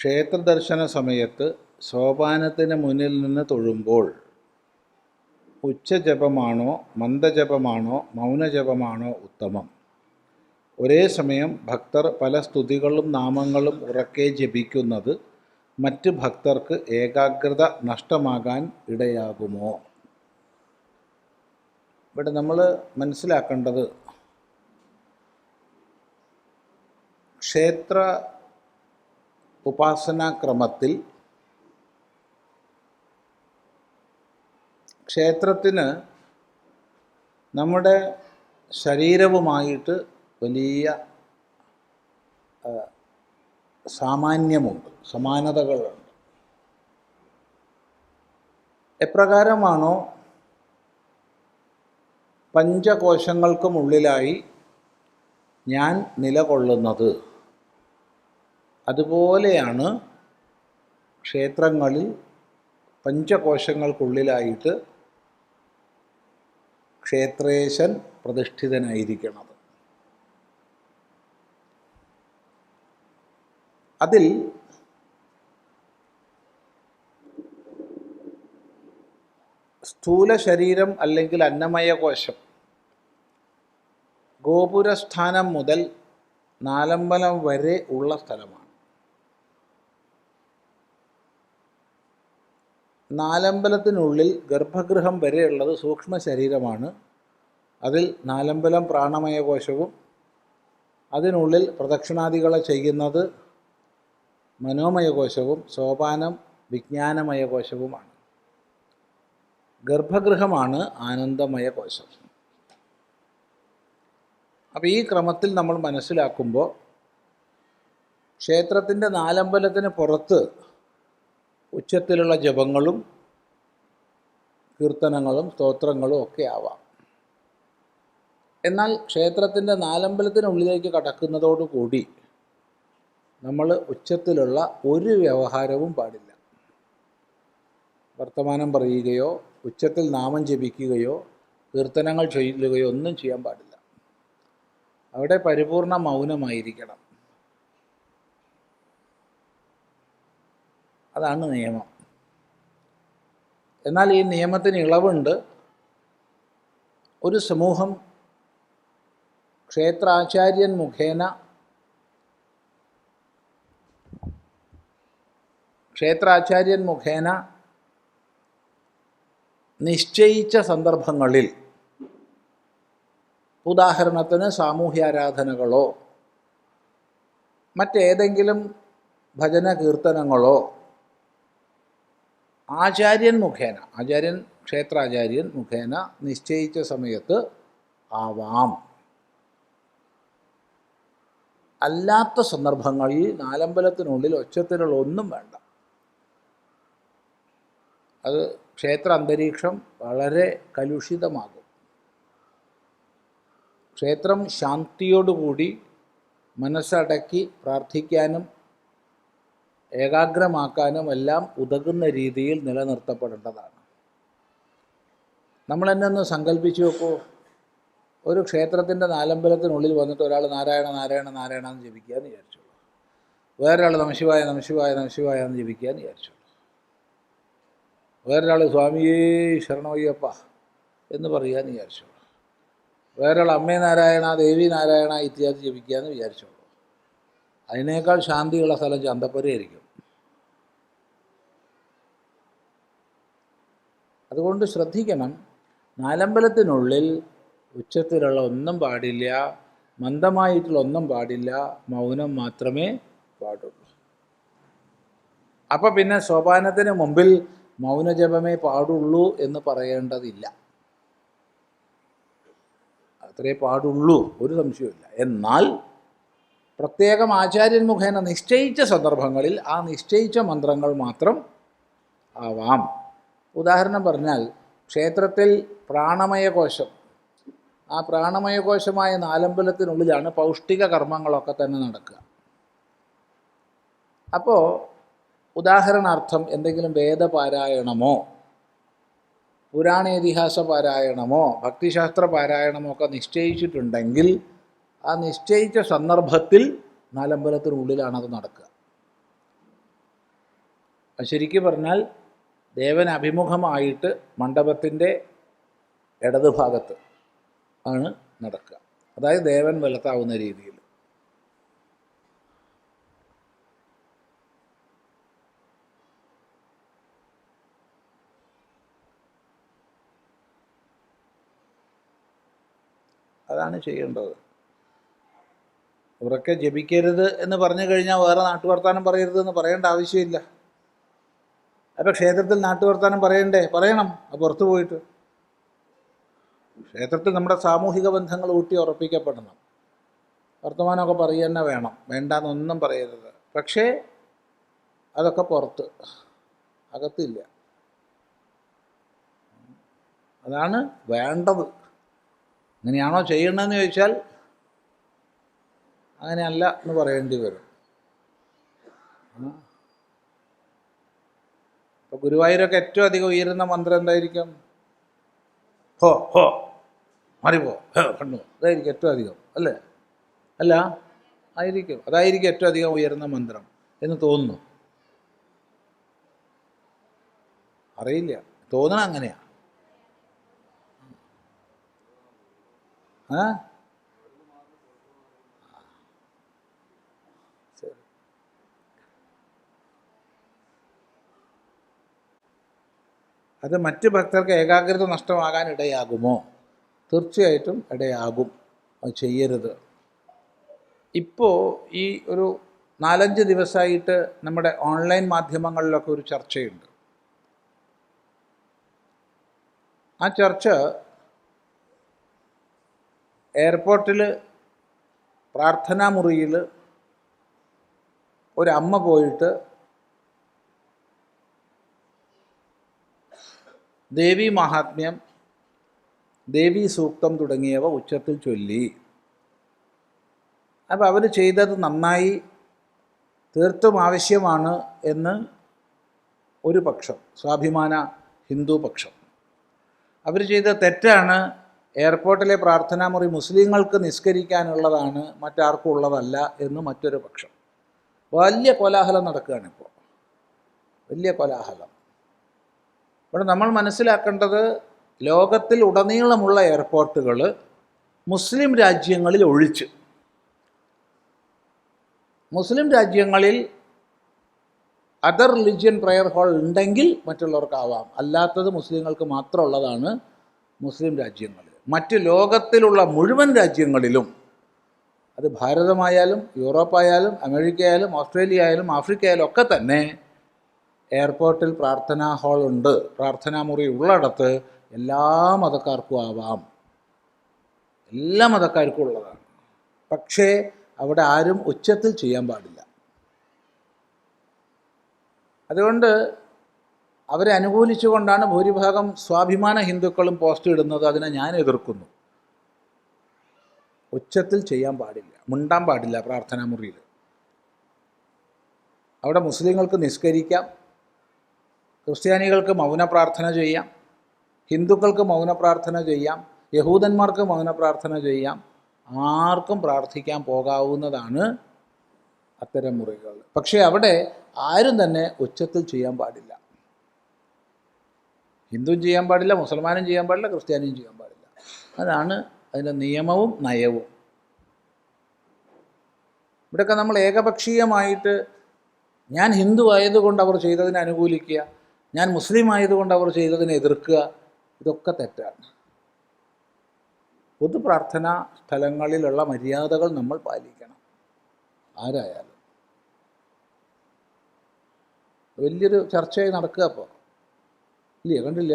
ക്ഷേത്രദർശന സമയത്ത് സോപാനത്തിന് മുന്നിൽ നിന്ന് തൊഴുമ്പോൾ ഉച്ചജപമാണോ മന്ദജപമാണോ മൗനജപമാണോ ഉത്തമം? ഒരേ സമയം ഭക്തർ പല സ്തുതികളും നാമങ്ങളും ഉറക്കെ ജപിക്കുന്നത് മറ്റ് ഭക്തർക്ക് ഏകാഗ്രത നഷ്ടമാകാൻ ഇടയാകുമോ? ഇവിടെ നമ്മൾ മനസ്സിലാക്കേണ്ടത്, ക്ഷേത്ര ഉപാസനാക്രമത്തിൽ ക്ഷേത്രത്തിന് നമ്മുടെ ശരീരവുമായിട്ട് വലിയ സാമാന്യമുണ്ട്, സമാനതകളുണ്ട്. എപ്രകാരമാണോ പഞ്ചകോശങ്ങൾക്കുമുള്ളിലായി ഞാൻ നിലകൊള്ളുന്നത്, അതുപോലെയാണ് ക്ഷേത്രങ്ങളിൽ പഞ്ചകോശങ്ങൾക്കുള്ളിലായിട്ട് ക്ഷേത്രേശൻ പ്രതിഷ്ഠിതനായിരിക്കുന്നത്. അതിൽ സ്ഥൂല ശരീരം അല്ലെങ്കിൽ അന്നമയ കോശം ഗോപുരസ്ഥാനം മുതൽ നാലമ്പലം വരെ ഉള്ള സ്ഥലമാണ്. നാലമ്പലത്തിനുള്ളിൽ ഗർഭഗൃഹം വരെയുള്ളത് സൂക്ഷ്മ ശരീരമാണ്. അതിൽ നാലമ്പലം പ്രാണമയ കോശവും അതിനുള്ളിൽ പ്രദക്ഷിണാദികളെ ചെയ്യുന്നത് മനോമയ കോശവും സോപാനം വിജ്ഞാനമയ കോശവുമാണ്. ഗർഭഗൃഹമാണ് ആനന്ദമയ കോശം. അപ്പോൾ ഈ ക്രമത്തിൽ നമ്മൾ മനസ്സിലാക്കുമ്പോൾ ക്ഷേത്രത്തിൻ്റെ നാലമ്പലത്തിന് പുറത്ത് ഉച്ചത്തിലുള്ള ജപങ്ങളും കീർത്തനങ്ങളും സ്തോത്രങ്ങളും ഒക്കെ ആവാം. എന്നാൽ ക്ഷേത്രത്തിൻ്റെ നാലമ്പലത്തിനുള്ളിലേക്ക് കടക്കുന്നതോടുകൂടി നമ്മൾ ഉച്ചത്തിലുള്ള ഒരു വ്യവഹാരവും പാടില്ല. വർത്തമാനം പറയുകയോ ഉച്ചത്തിൽ നാമം ജപിക്കുകയോ കീർത്തനങ്ങൾ ചൊല്ലുകയോ ഒന്നും ചെയ്യാൻ പാടില്ല. അവിടെ പരിപൂർണ മൗനമായിരിക്കണം. അതാണ് നിയമം. എന്നാൽ ഈ നിയമത്തിന് ഇളവുണ്ട്. ഒരു സമൂഹം ക്ഷേത്രാചാര്യൻ മുഖേന നിശ്ചയിച്ച സന്ദർഭങ്ങളിൽ, ഉദാഹരണത്തിന് സാമൂഹ്യാരാധനകളോ മറ്റേതെങ്കിലും ഭജന കീർത്തനങ്ങളോ ക്ഷേത്രാചാര്യൻ മുഖേന നിശ്ചയിച്ച സമയത്ത് ആവാം. അല്ലാത്ത സന്ദർഭങ്ങളിൽ നാലമ്പലത്തിനുള്ളിൽ ഒച്ചത്തിലുള്ള ഒന്നും വേണ്ട. അത് ക്ഷേത്ര അന്തരീക്ഷം വളരെ കലുഷിതമാകും. ക്ഷേത്രം ശാന്തിയോടുകൂടി മനസ്സടക്കി പ്രാർത്ഥിക്കാനും ഏകാഗ്രമാക്കാനും എല്ലാം ഉതകുന്ന രീതിയിൽ നിലനിർത്തപ്പെടേണ്ടതാണ്. നമ്മൾ തന്നെ ഒന്ന് സങ്കല്പിച്ച് നോക്കൂ. ഒരു ക്ഷേത്രത്തിൻ്റെ നാലമ്പലത്തിനുള്ളിൽ വന്നിട്ട് ഒരാൾ നാരായണ നാരായണ നാരായണ എന്ന് ജപിക്കുക എന്ന് വിചാരിച്ചോളൂ. വേറൊരാൾ നമശിവായ നമശിവായ നമശിവായ എന്ന് ജപിക്കുക എന്ന് വിചാരിച്ചോളൂ. വേറൊരാൾ സ്വാമിയേ ശരണമയ്യപ്പ എന്ന് പറയുക എന്ന് വിചാരിച്ചോളൂ. വേറൊരാൾ അമ്മേ നാരായണ ദേവി നാരായണ ഇത്യാദി ജപിക്കുക എന്ന് വിചാരിച്ചോളൂ. അതിനേക്കാൾ ശാന്തിയുള്ള സ്ഥലം ചന്തപ്പുരയായിരിക്കും. അതുകൊണ്ട് ശ്രദ്ധിക്കണം, നാലമ്പലത്തിനുള്ളിൽ ഉച്ചത്തിലുള്ള ഒന്നും പാടില്ല, മന്ദമായിട്ടുള്ള ഒന്നും പാടില്ല, മൗനം മാത്രമേ പാടുള്ളൂ. അപ്പം പിന്നെ സോപാനത്തിന് മുമ്പിൽ മൗനജപമേ പാടുള്ളൂ എന്ന് പറയേണ്ടതില്ല. അത്രേ പാടുള്ളൂ, ഒരു സംശയമില്ല. എന്നാൽ പ്രത്യേകം ആചാര്യൻ മുഖേന നിശ്ചയിച്ച സന്ദർഭങ്ങളിൽ ആ നിശ്ചയിച്ച മന്ത്രങ്ങൾ മാത്രം ആവാം. ഉദാഹരണം പറഞ്ഞാൽ, ക്ഷേത്രത്തിൽ പ്രാണമയ കോശം, ആ പ്രാണമയ കോശമായ നാലമ്പലത്തിനുള്ളിലാണ് പൗഷ്ടിക കർമ്മങ്ങളൊക്കെ തന്നെ നടക്കുക. അപ്പോൾ ഉദാഹരണാർത്ഥം എന്തെങ്കിലും വേദപാരായണമോ പുരാണേതിഹാസ പാരായണമോ ഭക്തിശാസ്ത്ര പാരായണമോ ഒക്കെ നിശ്ചയിച്ചിട്ടുണ്ടെങ്കിൽ ആ നിശ്ചയിച്ച സന്ദർഭത്തിൽ നാലമ്പലത്തിനുള്ളിലാണത് നടക്കുക. ശരിക്കും പറഞ്ഞാൽ ദേവൻ അഭിമുഖമായിട്ട് മണ്ഡപത്തിൻ്റെ ഇടതുഭാഗത്ത് ആണ് നടക്കുക. അതായത് ദേവൻ വലത്താവുന്ന രീതിയിൽ. അതാണ് ചെയ്യേണ്ടത്. ഇവരൊക്കെ ജപിക്കരുത് എന്ന് പറഞ്ഞു കഴിഞ്ഞാൽ വേറെ നാട്ടുവർത്താനം പറയരുത് എന്ന് പറയേണ്ട ആവശ്യമില്ല. അപ്പോൾ ക്ഷേത്രത്തിൽ നാട്ടുവർത്താനം പറയണ്ടേ? പറയണം. പുറത്തു പോയിട്ട് ക്ഷേത്രത്തിൽ നമ്മുടെ സാമൂഹിക ബന്ധങ്ങൾ ഊട്ടി ഉറപ്പിക്കപ്പെടണം. വർത്തമാനമൊക്കെ പറയുക തന്നെ വേണം, വേണ്ടാന്നൊന്നും പറയരുത്. പക്ഷേ അതൊക്കെ പുറത്ത്, അകത്തില്ല. അതാണ് വേണ്ടത്. അങ്ങനെയാണോ ചെയ്യണമെന്ന് ചോദിച്ചാൽ അങ്ങനെയല്ല എന്ന് പറയേണ്ടി വരും. ഇപ്പോൾ ഗുരുവായൂരൊക്കെ ഏറ്റവും അധികം ഉയരുന്ന മന്ത്രം എന്തായിരിക്കും? ഹോ ഹോ മാറിപ്പോ കണ്ണു, അതായിരിക്കും ഏറ്റവും അധികം, അല്ലേ? അല്ല, ആയിരിക്കും. അതായിരിക്കും ഏറ്റവും അധികം ഉയർന്ന മന്ത്രം എന്ന് തോന്നുന്നു. അറിയില്ല, തോന്നണം അങ്ങനെയാ. ശരി. അത് മറ്റ് ഭക്തർക്ക് ഏകാഗ്രത നഷ്ടമാകാൻ ഇടയാകുമോ? തീർച്ചയായിട്ടും ഇടയാകും. അത് ചെയ്യരുത്. ഇപ്പോൾ ഈ ഒരു 4-5 ദിവസമായിട്ട് നമ്മുടെ ഓൺലൈൻ മാധ്യമങ്ങളിലൊക്കെ ഒരു ചർച്ചയുണ്ട്. ആ ചർച്ച എയർപോർട്ടിൽ പ്രാർത്ഥനാ മുറിയിൽ ഒരമ്മ പോയിട്ട് ദേവീ മഹാത്മ്യം, ദേവീ സൂക്തം തുടങ്ങിയവ ഉച്ചത്തിൽ ചൊല്ലി. അപ്പോൾ അവർ ചെയ്തത് നന്നായി, തീർത്തും ആവശ്യമാണ് എന്ന് ഒരു പക്ഷം, സ്വാഭിമാന ഹിന്ദു പക്ഷം. അവർ ചെയ്ത തെറ്റാണ്, എയർപോർട്ടിലെ പ്രാർത്ഥനാമുറി മുസ്ലിങ്ങൾക്ക് നിസ്കരിക്കാനുള്ളതാണ്, മറ്റാർക്കും ഉള്ളതല്ല എന്ന് മറ്റൊരു പക്ഷം. വലിയ കോലാഹലം നടക്കുകയാണിപ്പോൾ, വലിയ കോലാഹലം. ഇവിടെ നമ്മൾ മനസ്സിലാക്കേണ്ടത്, ലോകത്തിൽ ഉടനീളമുള്ള എയർപോർട്ടുകൾ മുസ്ലിം രാജ്യങ്ങളിൽ ഒഴിച്ച്, മുസ്ലിം രാജ്യങ്ങളിൽ അതർ റിലിജിയൻ പ്രയർ ഹാൾ ഉണ്ടെങ്കിൽ മറ്റുള്ളവർക്കാവാം, അല്ലാത്തത് മുസ്ലിങ്ങൾക്ക് മാത്രമുള്ളതാണ് മുസ്ലിം രാജ്യങ്ങളിൽ. മറ്റ് ലോകത്തിലുള്ള മുഴുവൻ രാജ്യങ്ങളിലും, അത് ഭാരതമായാലും യൂറോപ്പായാലും അമേരിക്കയായാലും ഓസ്ട്രേലിയ ആയാലും ആഫ്രിക്ക ആയാലും ഒക്കെ തന്നെ എയർപോർട്ടിൽ പ്രാർത്ഥനാ ഹാളുണ്ട്. പ്രാർത്ഥനാ മുറി ഉള്ളിടത്ത് എല്ലാ മതക്കാർക്കും ആവാം, എല്ലാ മതക്കാർക്കും ഉള്ളതാണ്. പക്ഷേ അവിടെ ആരും ഉച്ചത്തിൽ ചെയ്യാൻ പാടില്ല. അതുകൊണ്ട് അവരെ അനുകൂലിച്ചുകൊണ്ടാണ് ഭൂരിഭാഗം സ്വാഭിമാന ഹിന്ദുക്കളും പോസ്റ്റ് ഇടുന്നത്. അതിനെ ഞാൻ എതിർക്കുന്നു. ഉച്ചത്തിൽ ചെയ്യാൻ പാടില്ല, മിണ്ടാൻ പാടില്ല പ്രാർത്ഥനാ മുറിയിൽ. അവിടെ മുസ്ലിങ്ങൾക്ക് നിസ്കരിക്കാം, ക്രിസ്ത്യാനികൾക്ക് മൗന പ്രാർത്ഥന ചെയ്യാം, ഹിന്ദുക്കൾക്ക് മൗന പ്രാർത്ഥന ചെയ്യാം, യഹൂദന്മാർക്ക് മൗന പ്രാർത്ഥന ചെയ്യാം, ആർക്കും പ്രാർത്ഥിക്കാൻ പോകാവുന്നതാണ് അത്തരം മുറികൾ. പക്ഷേ അവിടെ ആരും തന്നെ ഉച്ചത്തിൽ ചെയ്യാൻ പാടില്ല. ഹിന്ദുവും ചെയ്യാൻ പാടില്ല, മുസൽമാനും ചെയ്യാൻ പാടില്ല, ക്രിസ്ത്യാനിയും ചെയ്യാൻ പാടില്ല. അതാണ് അതിൻ്റെ നിയമവും നയവും. ഇവിടെയൊക്കെ നമ്മൾ ഏകപക്ഷീയമായിട്ട് ഞാൻ ഹിന്ദു ആയതുകൊണ്ട് അവർ ചെയ്തതിനെ അനുകൂലിക്കുക, ഞാൻ മുസ്ലിം ആയതുകൊണ്ട് അവർ ചെയ്തതിനെ എതിർക്കുക, ഇതൊക്കെ തെറ്റാണ്. പൊതു പ്രാർത്ഥനാ സ്ഥലങ്ങളിലുള്ള മര്യാദകൾ നമ്മൾ പാലിക്കണം, ആരായാലും. വലിയൊരു ചർച്ചയായി നടക്കുക അപ്പോൾ, ഇല്ലേ? കണ്ടില്ല?